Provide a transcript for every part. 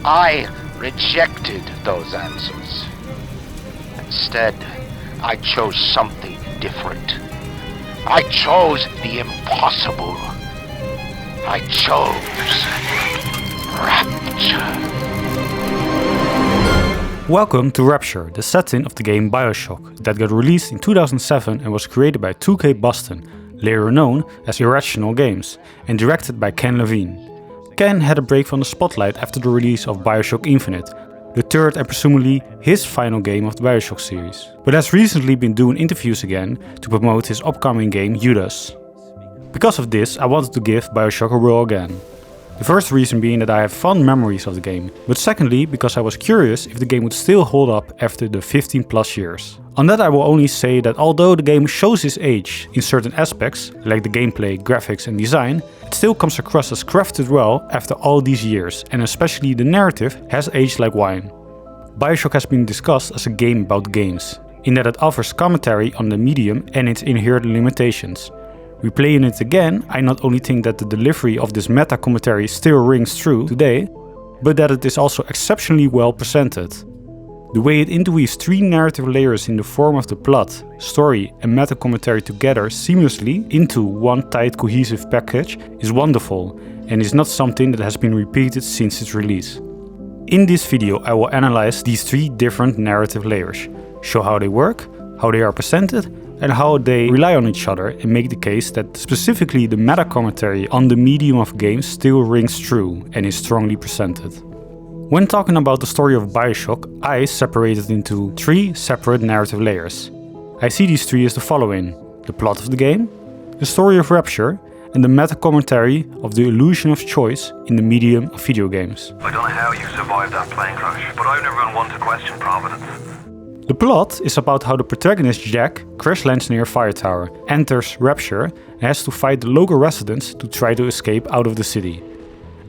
I rejected those answers. Instead, I chose something different. I chose the impossible. I chose Rapture. Welcome to Rapture, the setting of the game Bioshock, that got released in 2007 and was created by 2K Boston, later known as Irrational Games, and directed by Ken Levine. Ken had a break from the spotlight after the release of Bioshock Infinite, the third and presumably his final game of the Bioshock series, but has recently been doing interviews again to promote his upcoming game Judas. Because of this, I wanted to give Bioshock a whirl again. The first reason being that I have fond memories of the game, but secondly because I was curious if the game would still hold up after the 15 plus years. On that I will only say that although the game shows its age in certain aspects, like the gameplay, graphics and design, it still comes across as crafted well after all these years, and especially the narrative has aged like wine. Bioshock has been discussed as a game about games, in that it offers commentary on the medium and its inherent limitations. Replaying it again, I not only think that the delivery of this meta commentary still rings true today, but that it is also exceptionally well presented. The way it interweaves three narrative layers in the form of the plot, story and meta commentary together seamlessly into one tight cohesive package is wonderful and is not something that has been repeated since its release. In this video I will analyze these three different narrative layers, show how they work, how they are presented, and how they rely on each other, and make the case that specifically the meta commentary on the medium of games still rings true and is strongly presented. When talking about the story of Bioshock, I separate it into three separate narrative layers. I see these three as the following: the plot of the game, the story of Rapture, and the meta commentary of the illusion of choice in the medium of video games. I don't know how you survived that plane crash, but I've never been one to question Providence. The plot is about how the protagonist Jack crash lands near a fire tower, enters Rapture, and has to fight the local residents to try to escape out of the city.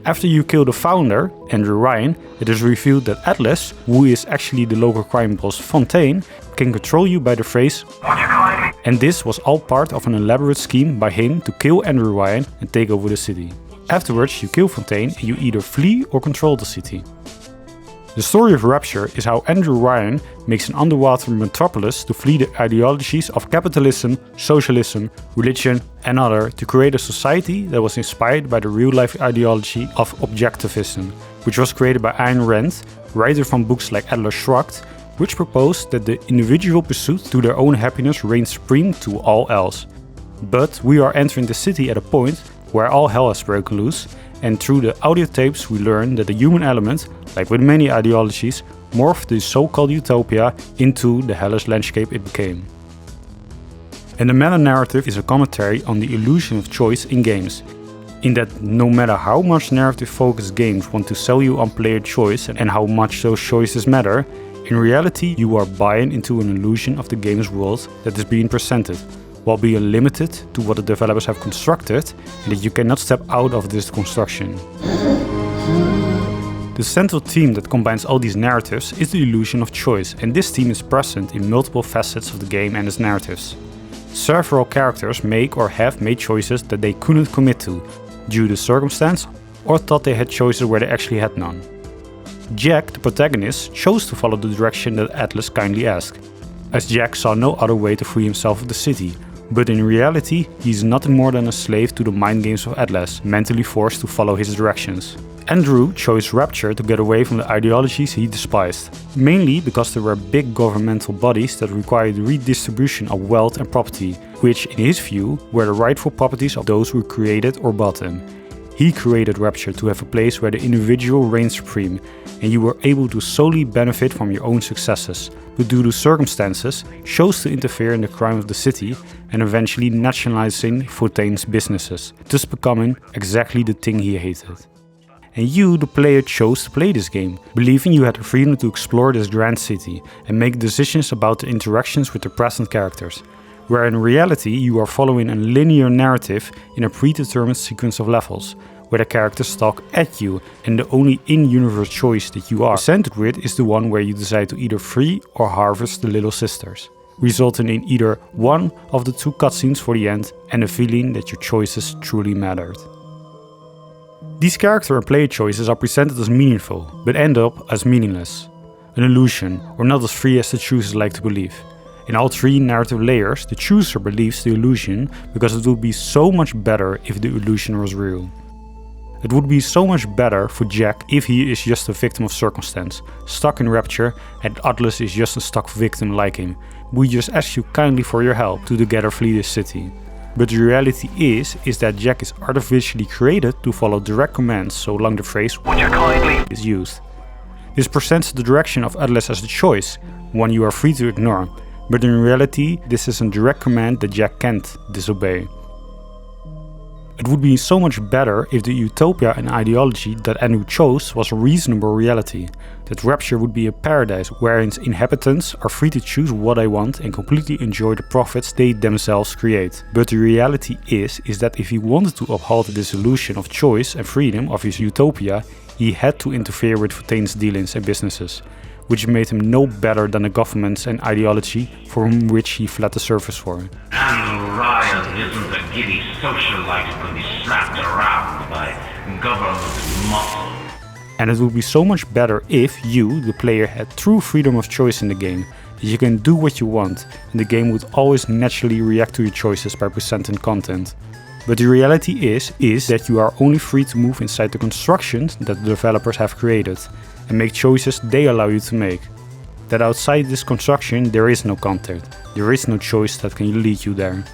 After you kill the founder, Andrew Ryan, it is revealed that Atlas, who is actually the local crime boss Fontaine, can control you by the phrase "Would you kindly?" And this was all part of an elaborate scheme by him to kill Andrew Ryan and take over the city. Afterwards you kill Fontaine and you either flee or control the city. The story of Rapture is how Andrew Ryan makes an underwater metropolis to flee the ideologies of capitalism, socialism, religion and other to create a society that was inspired by the real-life ideology of objectivism, which was created by Ayn Rand, writer from books like Atlas Shrugged, which proposed that the individual pursuit to their own happiness reigns supreme to all else. But we are entering the city at a point where all hell has broken loose, and through the audio tapes we learn that the human element, like with many ideologies, morphed the so-called utopia into the hellish landscape it became. And the meta-narrative is a commentary on the illusion of choice in games, in that no matter how much narrative-focused games want to sell you on player choice and how much those choices matter, in reality you are buying into an illusion of the game's world that is being presented, while being limited to what the developers have constructed, and that you cannot step out of this construction. The central theme that combines all these narratives is the illusion of choice, and this theme is present in multiple facets of the game and its narratives. Several characters make or have made choices that they couldn't commit to, due to circumstance, or thought they had choices where they actually had none. Jack, the protagonist, chose to follow the direction that Atlas kindly asked, as Jack saw no other way to free himself of the city. But in reality, he is nothing more than a slave to the mind games of Atlas, mentally forced to follow his directions. Andrew chose Rapture to get away from the ideologies he despised, mainly because there were big governmental bodies that required the redistribution of wealth and property, which in his view were the rightful properties of those who created or bought them. He created Rapture to have a place where the individual reigned supreme, and you were able to solely benefit from your own successes, but due to circumstances, chose to interfere in the crime of the city and eventually nationalizing Fontaine's businesses, thus becoming exactly the thing he hated. And you, the player, chose to play this game, believing you had the freedom to explore this grand city and make decisions about the interactions with the present characters, where in reality you are following a linear narrative in a predetermined sequence of levels, where the characters talk at you, and the only in-universe choice that you are presented with is the one where you decide to either free or harvest the little sisters, resulting in either one of the two cutscenes for the end and a feeling that your choices truly mattered. These character and player choices are presented as meaningful, but end up as meaningless. An illusion, or not as free as the choosers like to believe. In all three narrative layers, the chooser believes the illusion because it would be so much better if the illusion was real. It would be so much better for Jack if he is just a victim of circumstance, stuck in Rapture, and Atlas is just a stuck victim like him. We just ask you kindly for your help to together flee this city. But the reality is that Jack is artificially created to follow direct commands so long the phrase Would you kindly is used. This presents the direction of Atlas as a choice, one you are free to ignore, but in reality this is a direct command that Jack can't disobey. It would be so much better if the utopia and ideology that Andrew chose was a reasonable reality, that Rapture would be a paradise wherein its inhabitants are free to choose what they want and completely enjoy the profits they themselves create. But the reality is that if he wanted to uphold this illusion of choice and freedom of his utopia, he had to interfere with Fontaine's dealings and businesses, which made him no better than the governments and ideology from which he fled the surface for. Andrew Ryan isn't a giddy socialite who can be slapped around by government muscle. And it would be so much better if you, the player, had true freedom of choice in the game, that you can do what you want, and the game would always naturally react to your choices by presenting content. But the reality is that you are only free to move inside the constructions that the developers have created, and make choices they allow you to make. That outside this construction there is no content, there is no choice that can lead you there.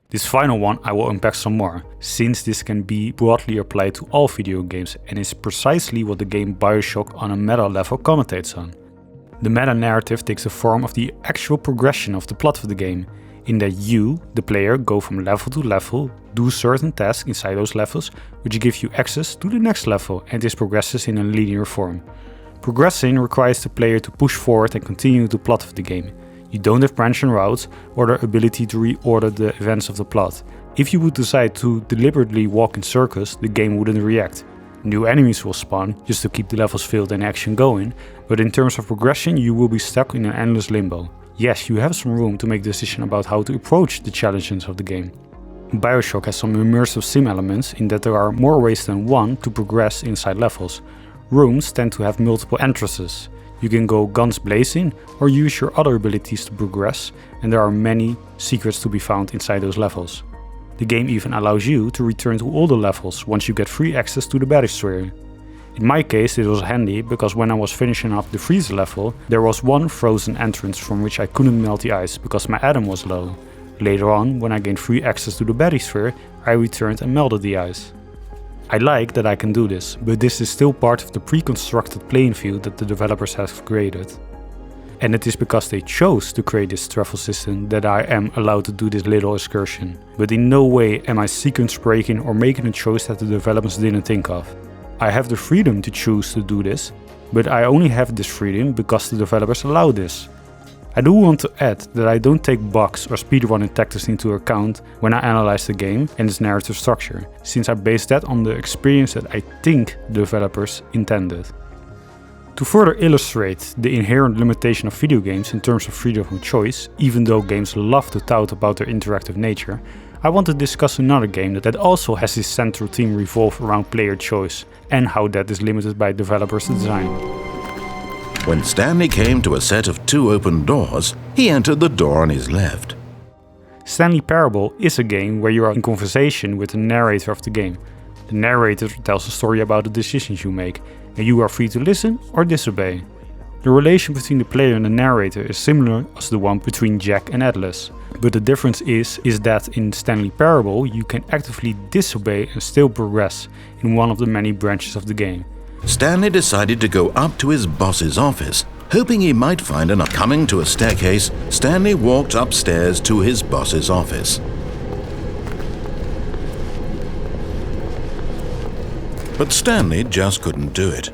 This final one I will unpack some more, since this can be broadly applied to all video games and is precisely what the game Bioshock on a meta level commentates on. The meta narrative takes the form of the actual progression of the plot of the game, in that you, the player, go from level to level, do certain tasks inside those levels, which give you access to the next level, and this progresses in a linear form. Progressing requires the player to push forward and continue the plot of the game. You don't have branching routes or the ability to reorder the events of the plot. If you would decide to deliberately walk in circles, the game wouldn't react. New enemies will spawn just to keep the levels filled and action going, but in terms of progression you will be stuck in an endless limbo. Yes, you have some room to make a decision about how to approach the challenges of the game. Bioshock has some immersive sim elements in that there are more ways than one to progress inside levels. Rooms tend to have multiple entrances. You can go guns blazing or use your other abilities to progress, and there are many secrets to be found inside those levels. The game even allows you to return to all the levels once you get free access to the bathysphere. In my case it was handy because when I was finishing up the freeze level, there was one frozen entrance from which I couldn't melt the ice because my atom was low. Later on, when I gained free access to the bathysphere, I returned and melted the ice. I like that I can do this, but this is still part of the pre-constructed playing field that the developers have created. And it is because they chose to create this travel system that I am allowed to do this little excursion. But in no way am I sequence breaking or making a choice that the developers didn't think of. I have the freedom to choose to do this, but I only have this freedom because the developers allow this. I do want to add that I don't take bugs or speedrunning tactics into account when I analyze the game and its narrative structure, since I base that on the experience that I think the developers intended. To further illustrate the inherent limitation of video games in terms of freedom of choice, even though games love to tout about their interactive nature, I want to discuss another game that also has its central theme revolve around player choice, and how that is limited by developers' design. When Stanley came to a set of 2 open doors, he entered the door on his left. Stanley Parable is a game where you are in conversation with the narrator of the game. The narrator tells a story about the decisions you make, and you are free to listen or disobey. The relation between the player and the narrator is similar as the one between Jack and Atlas, but the difference is that in Stanley Parable you can actively disobey and still progress in one of the many branches of the game. Stanley decided to go up to his boss's office, hoping he might find an coming to a staircase. Stanley walked upstairs to his boss's office. But Stanley just couldn't do it.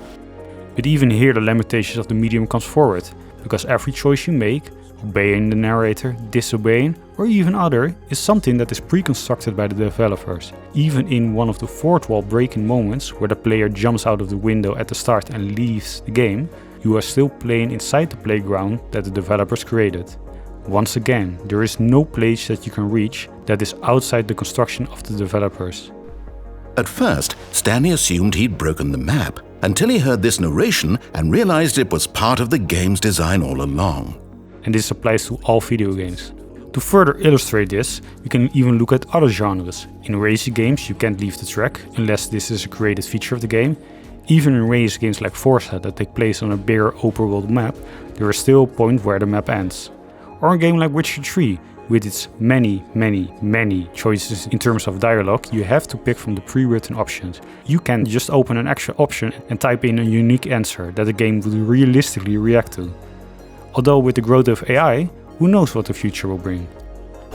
But even here the limitations of the medium comes forward, because every choice you make, obeying the narrator, disobeying, or even other, is something that is pre-constructed by the developers. Even in one of the fourth wall breaking moments, where the player jumps out of the window at the start and leaves the game, you are still playing inside the playground that the developers created. Once again, there is no place that you can reach that is outside the construction of the developers. At first, Stanley assumed he'd broken the map, until he heard this narration and realized it was part of the game's design all along. And this applies to all video games. To further illustrate this, we can even look at other genres. In racing games you can't leave the track, unless this is a created feature of the game. Even in race games like Forza that take place on a bigger open world map, there is still a point where the map ends. Or a game like Witcher 3, with its many choices in terms of dialogue, you have to pick from the pre-written options. You can't just open an extra option and type in a unique answer that the game would realistically react to. Although with the growth of AI, who knows what the future will bring.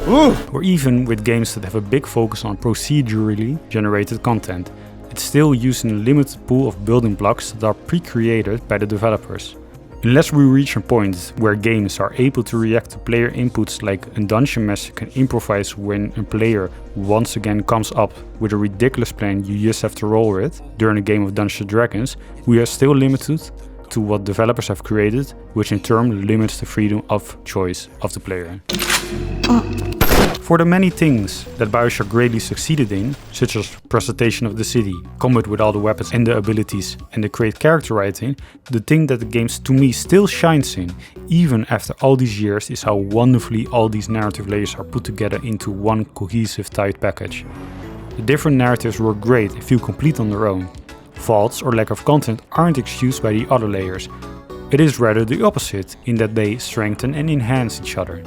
Or even with games that have a big focus on procedurally generated content, it's still using a limited pool of building blocks that are pre-created by the developers. Unless we reach a point where games are able to react to player inputs like a dungeon master can improvise when a player once again comes up with a ridiculous plan you just have to roll with during a game of Dungeons & Dragons, we are still limited to what developers have created, which in turn limits the freedom of choice of the player. For the many things that Bioshock greatly succeeded in, such as presentation of the city, combat with all the weapons and the abilities, and the great character writing, the thing that the game to me still shines in, even after all these years, is how wonderfully all these narrative layers are put together into one cohesive tight package. The different narratives work great and feel complete on their own. Faults or lack of content aren't excused by the other layers. It is rather the opposite, in that they strengthen and enhance each other.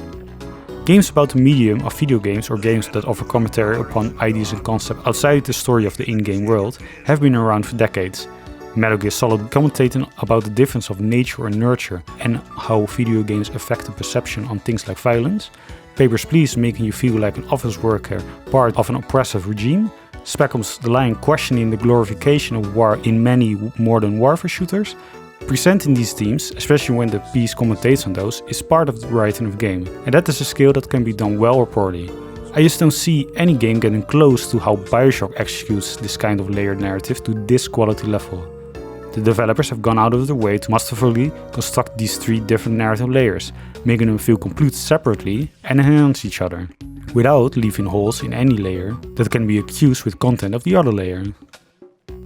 Games about the medium of video games or games that offer commentary upon ideas and concepts outside the story of the in-game world have been around for decades. Metal Gear Solid commentating about the difference of nature and nurture and how video games affect the perception on things like violence. Papers, Please making you feel like an office worker, part of an oppressive regime. Spec Ops: The Line questioning the glorification of war in many modern warfare shooters. Presenting these themes, especially when the piece commentates on those, is part of the writing of the game, and that is a skill that can be done well or poorly. I just don't see any game getting close to how Bioshock executes this kind of layered narrative to this quality level. The developers have gone out of their way to masterfully construct these three different narrative layers, making them feel complete separately and enhance each other, without leaving holes in any layer that can be accused with content of the other layer.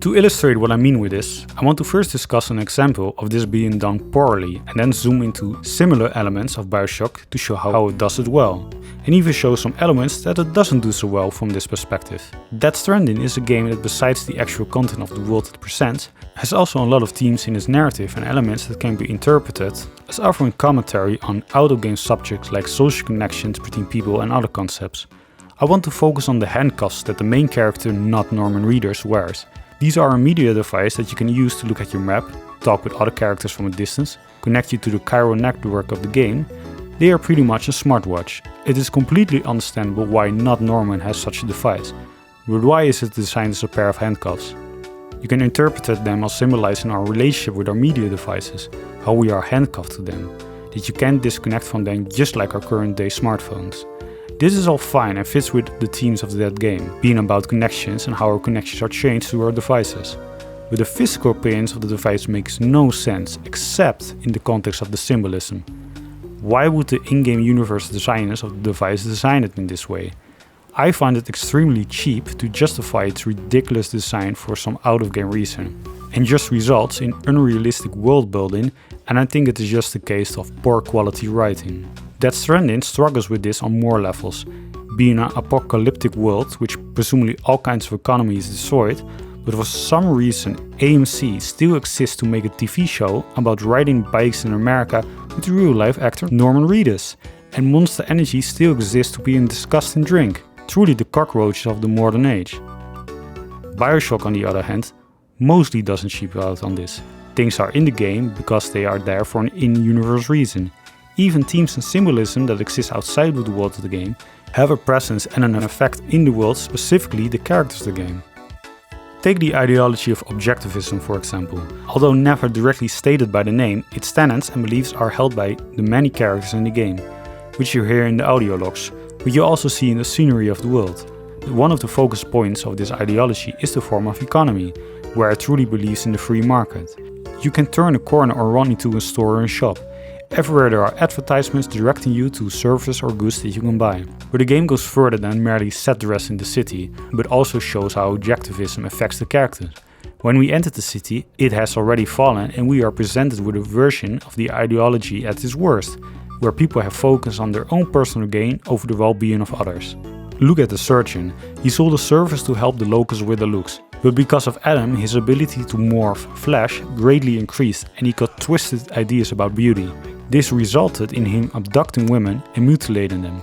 To illustrate what I mean with this, I want to first discuss an example of this being done poorly and then zoom into similar elements of Bioshock to show how it does it well, and even show some elements that it doesn't do so well from this perspective. Death Stranding is a game that, besides the actual content of the world it presents, has also a lot of themes in its narrative and elements that can be interpreted as offering commentary on out-of-game subjects like social connections between people and other concepts. I want to focus on the handcuffs that the main character, not Norman Reedus, wears. These are a media device that you can use to look at your map, talk with other characters from a distance, connect you to the chiral network of the game. They are pretty much a smartwatch. It is completely understandable why not Norman has such a device, but why is it designed as a pair of handcuffs? You can interpret them as symbolizing our relationship with our media devices, how we are handcuffed to them, that you can't disconnect from them just like our current day smartphones. This is all fine and fits with the themes of that game, being about connections and how our connections are changed through our devices. But the physical appearance of the device makes no sense, except in the context of the symbolism. Why would the in-game universe designers of the device design it in this way? I find it extremely cheap to justify its ridiculous design for some out-of-game reason, and just results in unrealistic world building, and I think it is just a case of poor quality writing. Death Stranding struggles with this on more levels, being an apocalyptic world which presumably all kinds of economy is destroyed, but for some reason AMC still exists to make a TV show about riding bikes in America with real-life actor Norman Reedus, and Monster Energy still exists to be a disgusting drink, truly the cockroaches of the modern age. Bioshock, on the other hand, mostly doesn't cheap out on this. Things are in the game because they are there for an in-universe reason. Even themes and symbolism that exist outside of the world of the game have a presence and an effect in the world, specifically the characters of the game. Take the ideology of objectivism for example. Although never directly stated by the name, its tenets and beliefs are held by the many characters in the game, which you hear in the audio logs, but you also see in the scenery of the world. One of the focus points of this ideology is the form of economy, where it truly believes in the free market. You can turn a corner or run into a store or a shop, Everywhere there are advertisements directing you to services or goods that you can buy. But the game goes further than merely set dress in the city, but also shows how objectivism affects the characters. When we enter the city, it has already fallen and we are presented with a version of the ideology at its worst, where people have focused on their own personal gain over the well-being of others. Look at the surgeon. He sold a service to help the locals with their looks. But because of Adam, his ability to morph flesh greatly increased and he got twisted ideas about beauty. This resulted in him abducting women and mutilating them.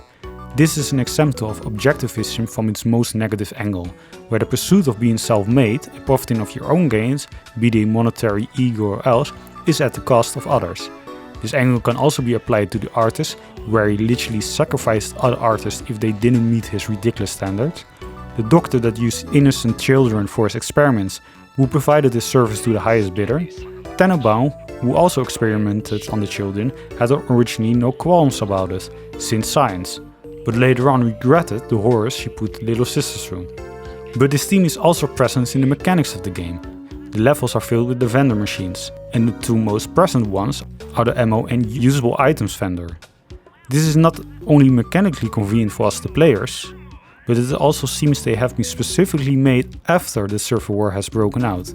This is an example of objectivism from its most negative angle, where the pursuit of being self-made and profiting of your own gains, be they monetary, ego or else, is at the cost of others. This angle can also be applied to the artist, where he literally sacrificed other artists if they didn't meet his ridiculous standards. The doctor that used innocent children for his experiments, who provided this service to the highest bidder. Tannenbaum, who also experimented on the children, had originally no qualms about it, since science, but later on regretted the horrors she put little sisters through. But this theme is also present in the mechanics of the game. The levels are filled with the vendor machines, and the two most present ones are the ammo and usable items vendor. This is not only mechanically convenient for us the players, but it also seems they have been specifically made after the server war has broken out,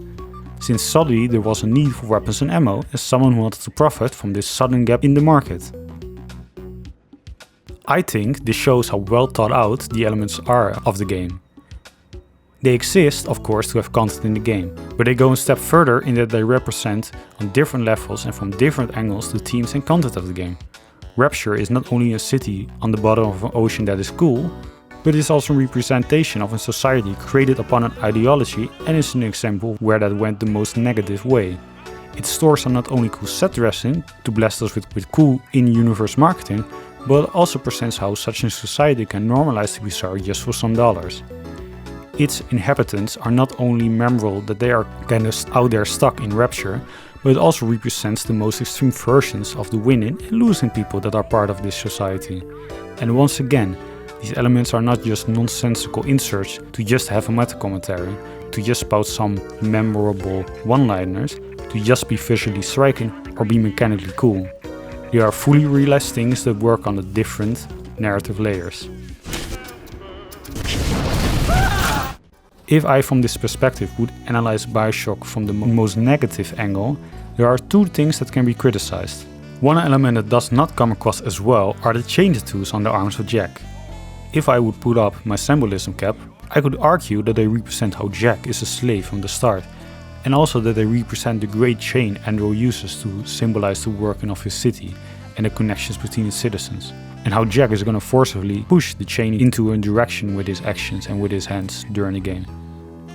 since suddenly there was a need for weapons and ammo as someone wanted to profit from this sudden gap in the market. I think this shows how well thought out the elements are of the game. They exist, of course, to have content in the game, but they go a step further in that they represent on different levels and from different angles the themes and content of the game. Rapture is not only a city on the bottom of an ocean that is cool, but is also a representation of a society created upon an ideology and is an example where that went the most negative way. Its stores are not only cool set dressing to blast us with cool in-universe marketing, but also presents how such a society can normalize the bizarre just for some dollars. Its inhabitants are not only memorable that they are kind of out there stuck in Rapture, but it also represents the most extreme versions of the winning and losing people that are part of this society. And once again, these elements are not just nonsensical inserts to just have a meta commentary, to just spout some memorable one-liners, to just be visually striking or be mechanically cool. They are fully realized things that work on the different narrative layers. If I from this perspective would analyze Bioshock from the most negative angle, there are two things that can be criticized. One element that does not come across as well are the chain tattoos on the arms of Jack. If I would put up my symbolism cap, I could argue that they represent how Jack is a slave from the start, and also that they represent the great chain Andrew uses to symbolize the working of his city and the connections between its citizens, and how Jack is going to forcibly push the chain into a direction with his actions and with his hands during the game.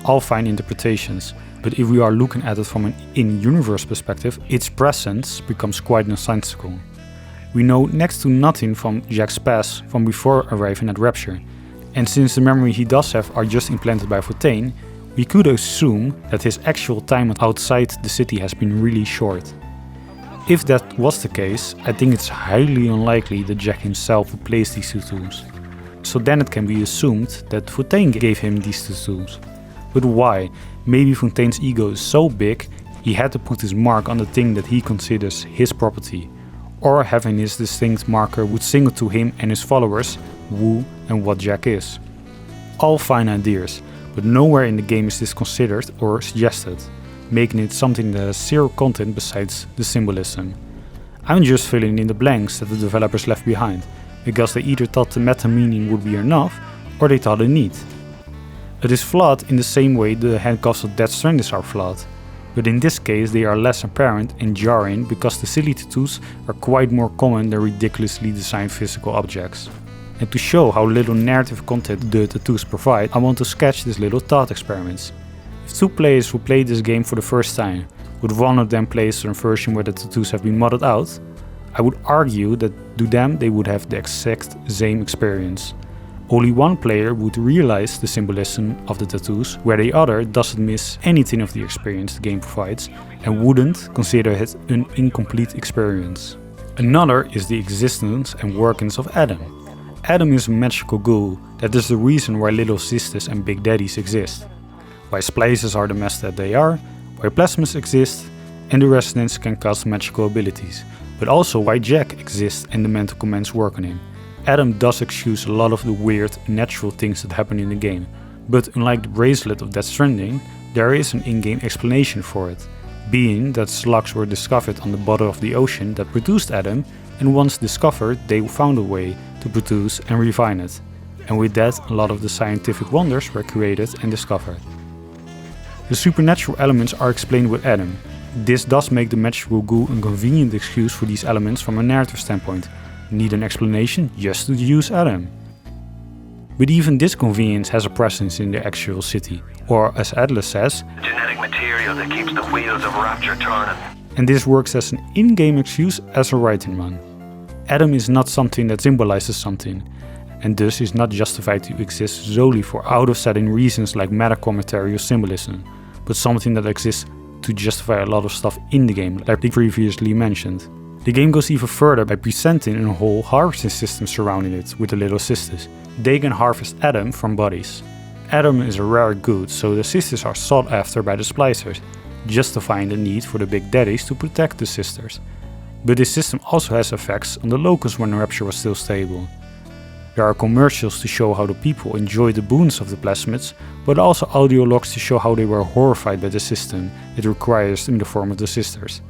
All fine interpretations, but if we are looking at it from an in-universe perspective, its presence becomes quite nonsensical. We know next to nothing from Jack's past from before arriving at Rapture, and since the memory he does have are just implanted by Fontaine, we could assume that his actual time outside the city has been really short. If that was the case, I think it's highly unlikely that Jack himself would place these tattoos. So then it can be assumed that Fontaine gave him these tattoos. But why? Maybe Fontaine's ego is so big, he had to put his mark on the thing that he considers his property. Or having his distinct marker would signal to him and his followers who and what Jack is. All fine ideas, but nowhere in the game is this considered or suggested, making it something that has zero content besides the symbolism. I'm just filling in the blanks that the developers left behind, because they either thought the meta meaning would be enough, or they thought it neat. It is flawed in the same way the handcuffs of Death Stranding are flawed, but in this case they are less apparent and jarring because the silly tattoos are quite more common than ridiculously designed physical objects. And to show how little narrative content the tattoos provide, I want to sketch this little thought experiments. If two players will play this game for the first time, would one of them play a certain version where the tattoos have been modded out? I would argue that to them they would have the exact same experience. Only one player would realize the symbolism of the tattoos, where the other doesn't miss anything of the experience the game provides and wouldn't consider it an incomplete experience. Another is the existence and workings of Adam. Adam is a magical ghoul that is the reason why little sisters and big daddies exist, why splices are the mess that they are, why plasmas exist, and the residents can cast magical abilities, but also why Jack exists and the mental commands work on him. Adam does excuse a lot of the weird, natural things that happen in the game, but unlike the bracelet of Death Stranding, there is an in-game explanation for it, being that slugs were discovered on the bottom of the ocean that produced Adam, and once discovered they found a way to produce and refine it, and with that a lot of the scientific wonders were created and discovered. The supernatural elements are explained with Adam. This does make the magical goo a convenient excuse for these elements from a narrative standpoint. Need an explanation just to use Adam. But even this convenience has a presence in the actual city, or as Atlas says, Genetic material that keeps the wheels of Rapture turning. and this works as an in-game excuse as a writing one. Adam is not something that symbolizes something, and thus is not justified to exist solely for out-of-setting reasons like meta commentary or symbolism, but something that exists to justify a lot of stuff in the game, like previously mentioned. The game goes even further by presenting a whole harvesting system surrounding it with the little sisters. They can harvest Adam from bodies. Adam is a rare good, so the sisters are sought after by the splicers, justifying the need for the big daddies to protect the sisters. But this system also has effects on the locals when Rapture was still stable. There are commercials to show how the people enjoy the boons of the plasmids, but also audio logs to show how they were horrified by the system it requires in the form of the sisters.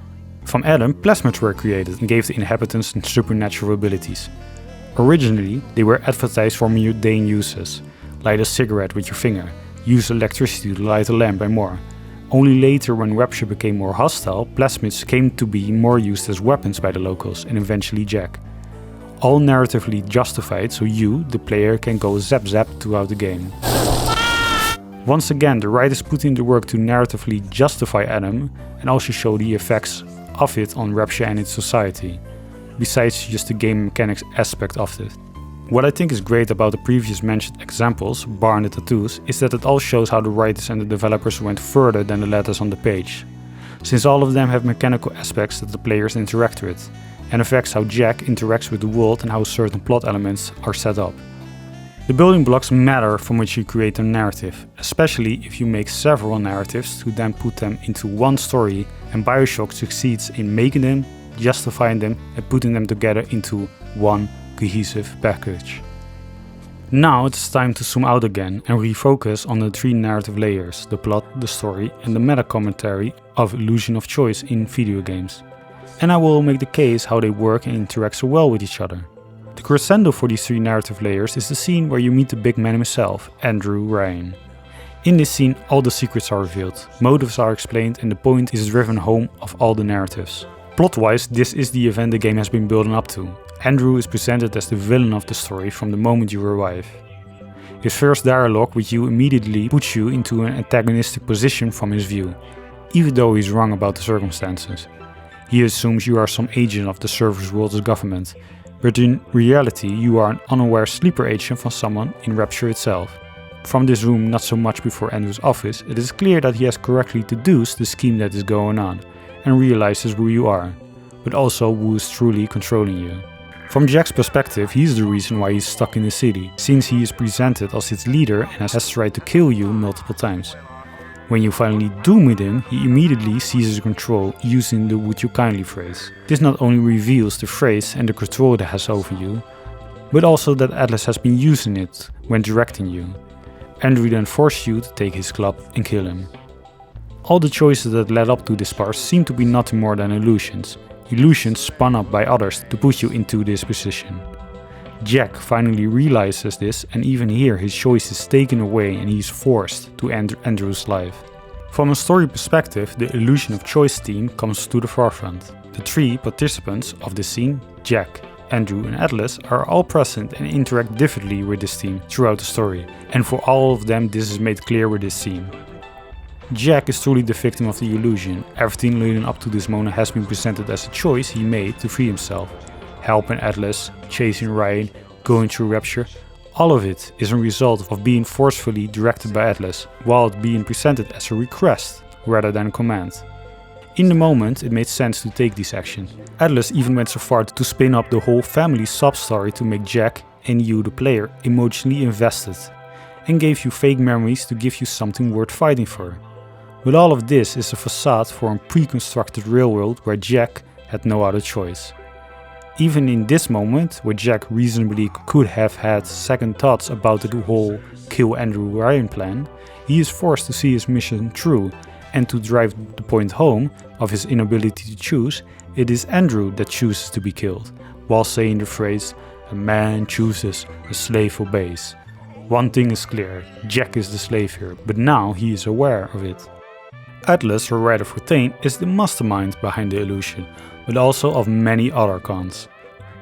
From Adam, plasmids were created and gave the inhabitants supernatural abilities. Originally, they were advertised for mundane uses. Light a cigarette with your finger, use electricity to light a lamp and more. Only later, when Rapture became more hostile, plasmids came to be more used as weapons by the locals and eventually Jack. All narratively justified so you, the player, can go zap zap throughout the game. Once again, the writers put in the work to narratively justify Adam and also show the effects of it on Rapture and its society, besides just the game mechanics aspect of it. What I think is great about the previous mentioned examples, bar the tattoos, is that it all shows how the writers and the developers went further than the letters on the page, since all of them have mechanical aspects that the players interact with, and affects how Jack interacts with the world and how certain plot elements are set up. The building blocks matter from which you create a narrative, especially if you make several narratives to then put them into one story, and Bioshock succeeds in making them, justifying them, and putting them together into one cohesive package. Now it's time to zoom out again and refocus on the three narrative layers: the plot, the story, and the meta commentary of illusion of choice in video games. And I will make the case how they work and interact so well with each other. The crescendo for these three narrative layers is the scene where you meet the big man himself, Andrew Ryan. In this scene, all the secrets are revealed, motives are explained, and the point is driven home of all the narratives. Plot-wise, this is the event the game has been building up to. Andrew is presented as the villain of the story from the moment you arrive. His first dialogue with you immediately puts you into an antagonistic position from his view, even though he's wrong about the circumstances. He assumes you are some agent of the service world's government, but in reality you are an unaware sleeper agent from someone in Rapture itself. From this room, not so much before Andrew's office, it is clear that he has correctly deduced the scheme that is going on, and realizes who you are, but also who is truly controlling you. From Jack's perspective, he is the reason why he's stuck in the city, since he is presented as its leader and has tried to kill you multiple times. When you finally do meet him, he immediately seizes control using the "would you kindly" phrase. This not only reveals the phrase and the control it has over you, but also that Atlas has been using it when directing you. Andrew then forces you to take his club and kill him. All the choices that led up to this part seem to be nothing more than illusions. Illusions spun up by others to put you into this position. Jack finally realizes this, and even here his choice is taken away and he is forced to end Andrew's life. From a story perspective, the illusion of choice theme comes to the forefront. The three participants of this scene, Jack, Andrew and Atlas, are all present and interact differently with this theme throughout the story, and for all of them this is made clear with this scene. Jack is truly the victim of the illusion. Everything leading up to this moment has been presented as a choice he made to free himself. Helping Atlas, chasing Ryan, going through Rapture, all of it is a result of being forcefully directed by Atlas, while it being presented as a request rather than a command. In the moment it made sense to take this action. Atlas even went so far to spin up the whole family sub-story to make Jack and you, the player, emotionally invested, and gave you fake memories to give you something worth fighting for. But all of this is a facade for a pre-constructed real world where Jack had no other choice. Even in this moment, where Jack reasonably could have had second thoughts about the whole kill Andrew Ryan plan, he is forced to see his mission through, and to drive the point home of his inability to choose, it is Andrew that chooses to be killed, while saying the phrase, "A man chooses, a slave obeys." One thing is clear, Jack is the slave here, but now he is aware of it. Atlas, or rather Fontaine, is the mastermind behind the illusion, but also of many other cons.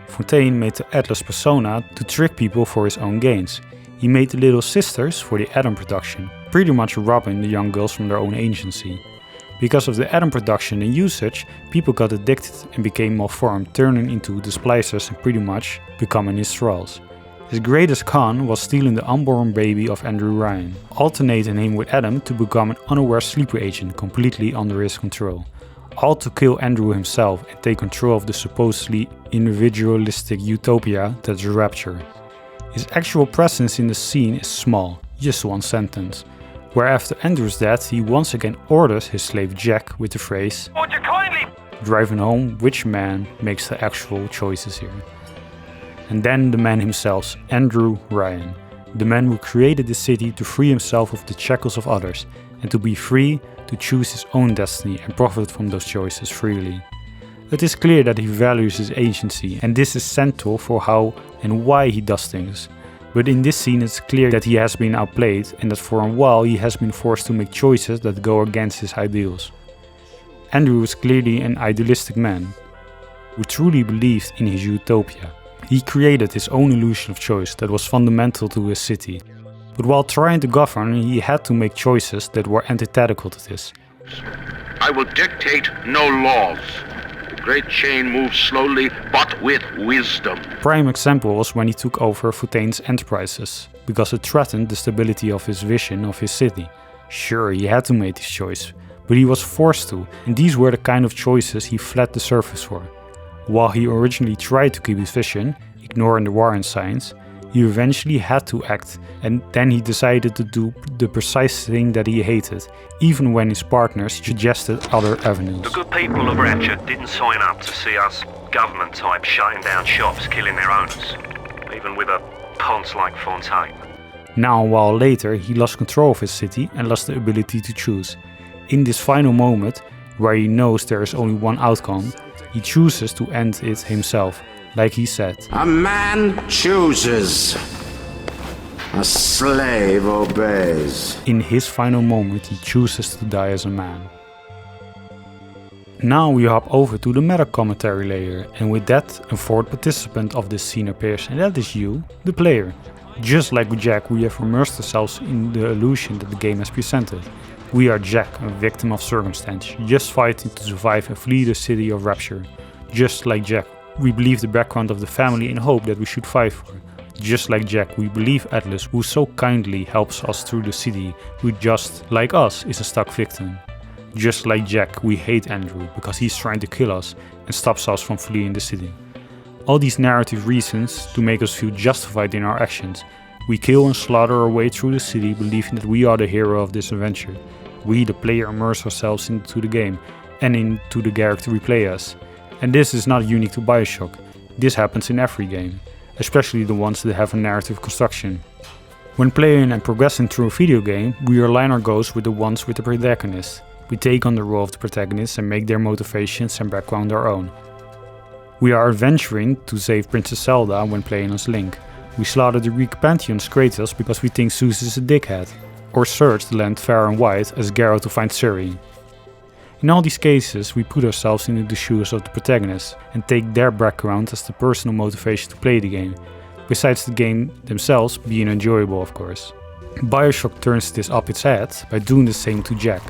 Fontaine made the Atlas persona to trick people for his own gains. He made the Little Sisters for the Adam production, pretty much robbing the young girls from their own agency. Because of the Adam production and usage, people got addicted and became malformed, turning into the splicers and pretty much becoming his thralls. His greatest con was stealing the unborn baby of Andrew Ryan, alternating him with Adam to become an unaware sleeper agent completely under his control. All to kill Andrew himself and take control of the supposedly individualistic utopia that's Rapture. His actual presence in the scene is small, just one sentence, where after Andrew's death he once again orders his slave Jack with the phrase, "Would you kindly..." driving home which man makes the actual choices here. And then the man himself, Andrew Ryan, the man who created the city to free himself of the shackles of others and to be free to choose his own destiny and profit from those choices freely. It is clear that he values his agency, and this is central for how and why he does things. But in this scene it's clear that he has been outplayed and that for a while he has been forced to make choices that go against his ideals. Andrew is clearly an idealistic man who truly believed in his utopia. He created his own illusion of choice that was fundamental to his city. But while trying to govern, he had to make choices that were antithetical to this. I will dictate no laws. The great chain moves slowly, but with wisdom. Prime example was when he took over Fontaine's enterprises, because it threatened the stability of his vision of his city. Sure, he had to make this choice, but he was forced to, and these were the kind of choices he fled the surface for. While he originally tried to keep his vision, ignoring the Warren signs, he eventually had to act, and then he decided to do the precise thing that he hated, even when his partners suggested other avenues. The good people of Rapture didn't sign up to see us government types shutting down shops, killing their owners, even with a ponce like Fontaine. Now, a while later, he lost control of his city and lost the ability to choose. In this final moment, where he knows there is only one outcome, he chooses to end it himself, like he said. A man chooses. A slave obeys. In his final moment, he chooses to die as a man. Now we hop over to the meta commentary layer, and with that, a fourth participant of this scene appears, and that is you, the player. Just like with Jack, we have immersed ourselves in the illusion that the game has presented. We are Jack, a victim of circumstance, just fighting to survive and flee the city of Rapture. Just like Jack, we believe the background of the family and hope that we should fight for. Just like Jack, we believe Atlas, who so kindly helps us through the city, who just like us is a stuck victim. Just like Jack, we hate Andrew because he's trying to kill us and stops us from fleeing the city. All these narrative reasons to make us feel justified in our actions. We kill and slaughter our way through the city, believing that we are the hero of this adventure. We, the player, immerse ourselves into the game and into the character we play as. And this is not unique to Bioshock. This happens in every game, especially the ones that have a narrative construction. When playing and progressing through a video game, we align our goals with the ones with the protagonist. We take on the role of the protagonist and make their motivations and background our own. We are adventuring to save Princess Zelda when playing as Link. We slaughter the Greek pantheon as Kratos because we think Zeus is a dickhead, or search the land far and wide as Geralt to find Ciri. In all these cases, we put ourselves into the shoes of the protagonist and take their background as the personal motivation to play the game, besides the game themselves being enjoyable, of course. Bioshock turns this up its head by doing the same to Jack.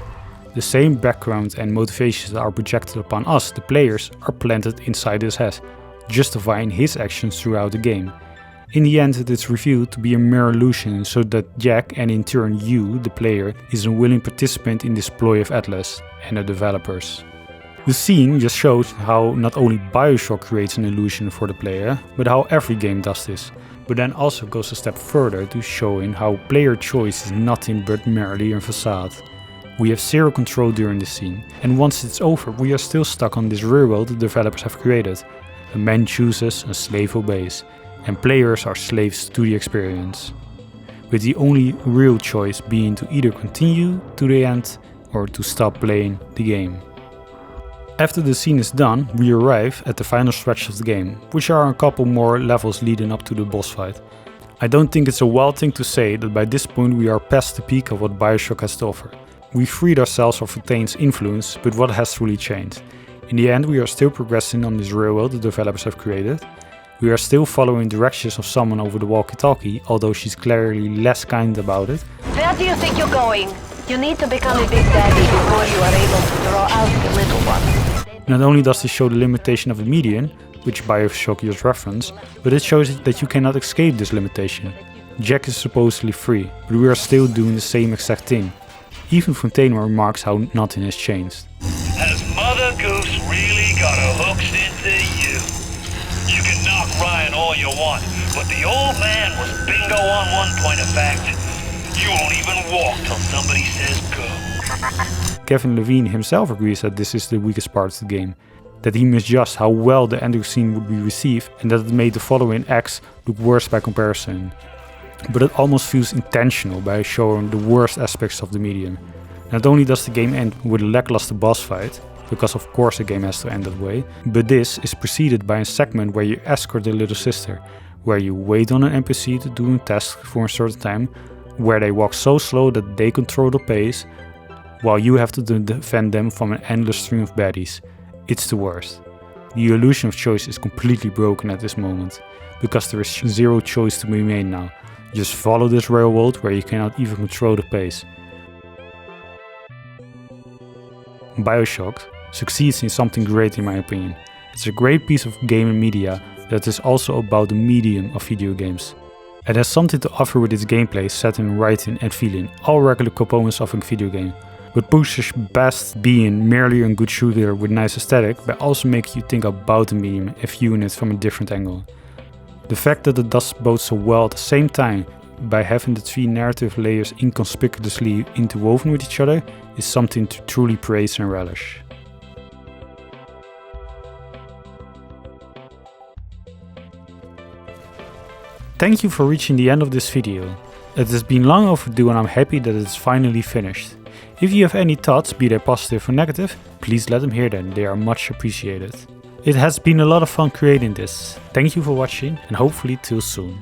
The same background and motivations that are projected upon us, the players, are planted inside his head, justifying his actions throughout the game. In the end, it is revealed to be a mere illusion, so that Jack, and in turn you, the player, is a willing participant in this ploy of Atlas and the developers. The scene just shows how not only Bioshock creates an illusion for the player, but how every game does this, but then also goes a step further to showing how player choice is nothing but merely a facade. We have zero control during this scene, and once it's over we are still stuck on this real world the developers have created. A man chooses, a slave obeys, and players are slaves to the experience. With the only real choice being to either continue to the end or to stop playing the game. After the scene is done, we arrive at the final stretch of the game, which are a couple more levels leading up to the boss fight. I don't think it's a wild thing to say that by this point we are past the peak of what Bioshock has to offer. We freed ourselves of Fontaine's influence, but what has truly changed? In the end we are still progressing on this real world the developers have created. We are still following directions of someone over the walkie-talkie, although she's clearly less kind about it. Where do you think you're going? You need to become a big daddy before you are able to draw out the little one. Not only does this show the limitation of the medium, which Bioshock used reference, but it shows that you cannot escape this limitation. Jack is supposedly free, but we are still doing the same exact thing. Even Fontaine remarks how nothing has changed. Has Mother Goose really got her hooks into you? You can knock Ryan all you want, but the old man was bingo on one point of fact. You won't even walk till somebody says go. Kevin Levine himself agrees that this is the weakest part of the game, that he misjudged how well the ending scene would be received and that it made the following acts look worse by comparison. But it almost feels intentional by showing the worst aspects of the medium. Not only does the game end with a lackluster boss fight, because of course the game has to end that way, but this is preceded by a segment where you escort the little sister, where you wait on an NPC to do a task for a certain time, where they walk so slow that they control the pace, while you have to defend them from an endless stream of baddies. It's the worst. The illusion of choice is completely broken at this moment, because there is zero choice to be made now. Just follow this real world where you cannot even control the pace. Bioshock succeeds in something great in my opinion. It's a great piece of game and media that is also about the medium of video games. It has something to offer with its gameplay, setting, writing and feeling, all regular components of a video game, but pushes past being merely a good shooter with nice aesthetic by also making you think about the medium and viewing it from a different angle. The fact that it does both so well at the same time by having the three narrative layers inconspicuously interwoven with each other is something to truly praise and relish. Thank you for reaching the end of this video. It has been long overdue and I'm happy that it is finally finished. If you have any thoughts, be they positive or negative, please let them hear them, they are much appreciated. It has been a lot of fun creating this. Thank you for watching and hopefully till soon.